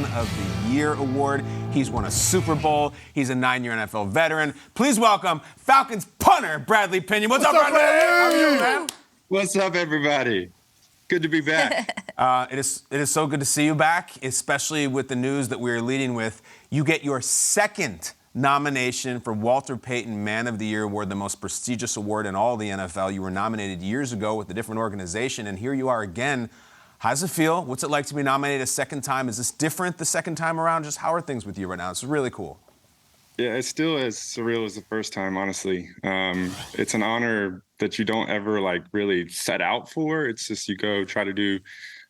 Man of the Year award. He's won a Super Bowl. He's a 9-year NFL veteran. Please welcome Falcons punter Bradley Pinion. What's up, Bradley? How are you, man? What's up, everybody? Good to be back. It is so good to see you back, especially with the news that we're leading with. You get your second nomination for Walter Payton Man of the Year award, the most prestigious award in all the NFL. You were nominated years ago with a different organization, and here you are again. How does it feel? What's it like to be nominated a second time? Is this different the second time around? Just how are things with you right now? It's really cool. Yeah, it's still as surreal as the first time, honestly. It's an honor that you don't ever really set out for. It's just you go try to do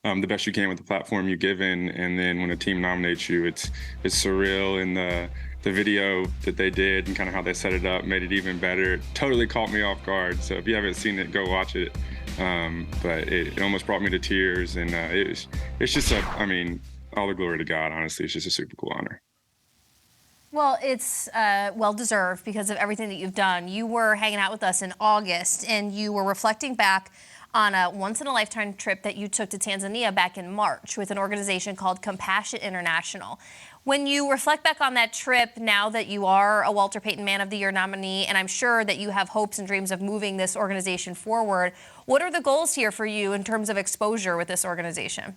the best you can with the platform you're given, and then when a team nominates you, it's surreal. And the video that they did and kind of how they set it up made it even better. It totally caught me off guard. So if you haven't seen it, go watch it. But it almost brought me to tears, and it's just all the glory to God. Honestly, it's just a super cool honor. Well, it's well-deserved because of everything that you've done. You were hanging out with us in August, and you were reflecting back on a once-in-a-lifetime trip that you took to Tanzania back in March with an organization called Compassion International. When you reflect back on that trip, now that you are a Walter Payton Man of the Year nominee, and I'm sure that you have hopes and dreams of moving this organization forward, what are the goals here for you in terms of exposure with this organization?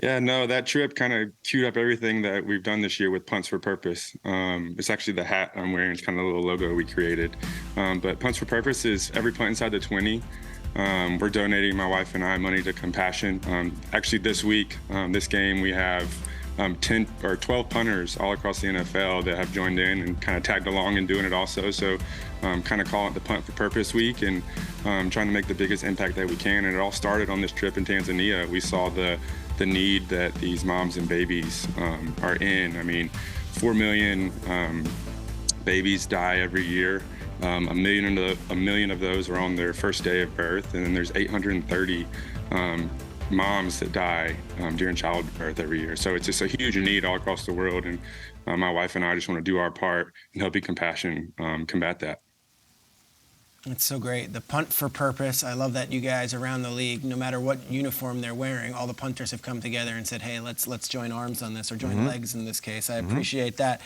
Yeah, no, that trip kind of queued up everything that we've done this year with Punts for Purpose. It's actually the hat I'm wearing. It's kind of a little logo we created. But Punts for Purpose is every punt inside the 20. We're donating, my wife and I, money to Compassion. Actually, this week, this game, we have 10 or 12 punters all across the NFL that have joined in and kind of tagged along and doing it also. So kind of call it the Punt for Purpose week, and trying to make the biggest impact that we can. And it all started on this trip in Tanzania. We saw the need that these moms and babies are in. I mean, 4 million babies die every year. A million of those are on their first day of birth, and then there's 830 moms that die during childbirth every year. So it's just a huge need all across the world, and my wife and I just want to do our part in helping Compassion combat that. It's so great. The Punt for Purpose. I love that you guys around the league, no matter what uniform they're wearing, all the punters have come together and said, hey, let's join arms on this, or join legs in this case. I appreciate that.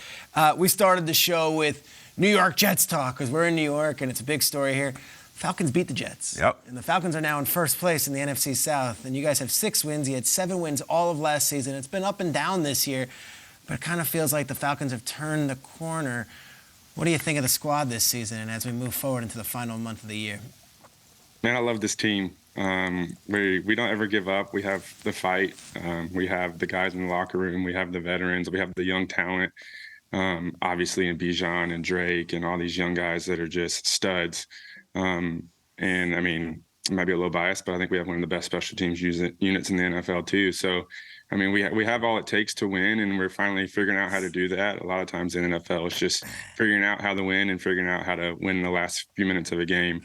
We started the show with New York Jets talk because we're in New York and it's a big story here. Falcons beat the Jets. Yep. And the Falcons are now in first place in the NFC South. And you guys have 6 wins. You had 7 wins all of last season. It's been up and down this year, but it kind of feels like the Falcons have turned the corner. What do you think of the squad this season and as we move forward into the final month of the year? Man, I love this team. We don't ever give up. We have the fight. We have the guys in the locker room. We have the veterans. We have the young talent, obviously, in Bijan and Drake and all these young guys that are just studs. And I mean, it might be a little biased, but I think we have one of the best special teams units in the NFL too. So, I mean, we have all it takes to win, and we're finally figuring out how to do that. A lot of times in NFL, it's just figuring out how to win and figuring out how to win in the last few minutes of a game.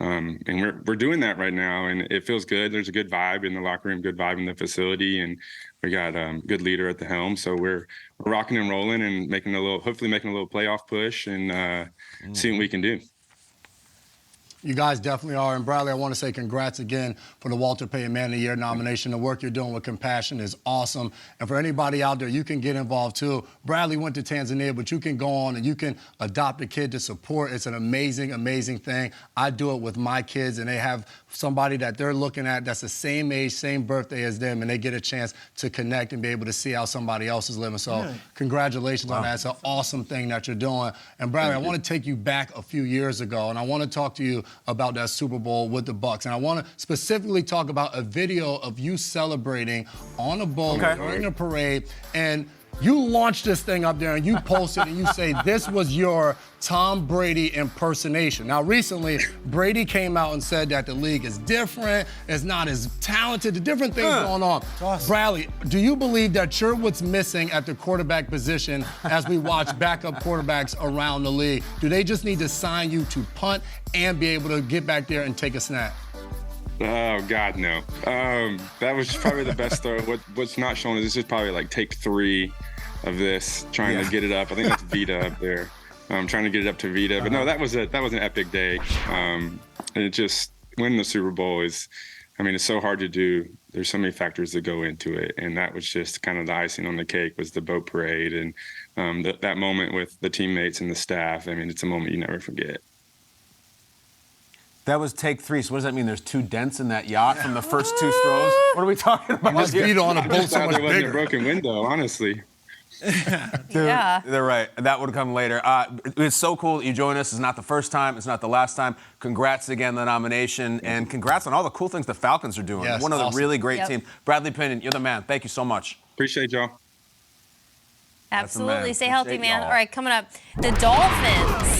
And we're doing that right now, and it feels good. There's a good vibe in the locker room, good vibe in the facility, and we got a good leader at the helm. So we're rocking and rolling and hopefully making a little playoff push and seeing what we can do. You guys definitely are. And Bradley, I want to say congrats again for the Walter Payton Man of the Year nomination. The work you're doing with Compassion is awesome. And for anybody out there, you can get involved too. Bradley went to Tanzania, but you can go on and you can adopt a kid to support. It's an amazing, amazing thing. I do it with my kids, and they have somebody that they're looking at that's the same age, same birthday as them, and they get a chance to connect and be able to see how somebody else is living. So congratulations on that. It's an awesome thing that you're doing. And Bradley, I want to take you back a few years ago, and I want to talk to you about that Super Bowl with the Bucs. And I want to specifically talk about a video of you celebrating on a boat during a parade. And you launched this thing up there and you posted and you say this was your Tom Brady impersonation. Now, recently, Brady came out and said that the league is different, it's not as talented, the different things going on. Awesome. Bradley, do you believe that you're what's missing at the quarterback position as we watch backup quarterbacks around the league? Do they just need to sign you to punt and be able to get back there and take a snap? Oh, God, no. That was probably the best throw. What's not shown is this is probably like take 3 of this, trying to get it up. I think that's Vita up there. Trying to get it up to Vita. But no, that was an epic day. And it just winning the Super Bowl is I mean, it's so hard to do. There's so many factors that go into it, and that was just kind of the icing on the cake was the boat parade and that moment with the teammates and the staff. I mean, it's a moment you never forget. That was take 3. So what does that mean? There's 2 dents in that yacht from the first 2 throws? What are we talking about Must here? be on a I boat just so thought much there wasn't a bigger. broken window, honestly. Yeah. They're right. That would come later. It's so cool that you joined us. It's not the first time. It's not the last time. Congrats again on the nomination, and congrats on all the cool things the Falcons are doing. Yes, One of the awesome. really great Yep. teams. Bradley Pinion, you're the man. Thank you so much. Appreciate y'all. a man. Absolutely. Stay healthy, Appreciate man. y'all. All right, coming up, the Dolphins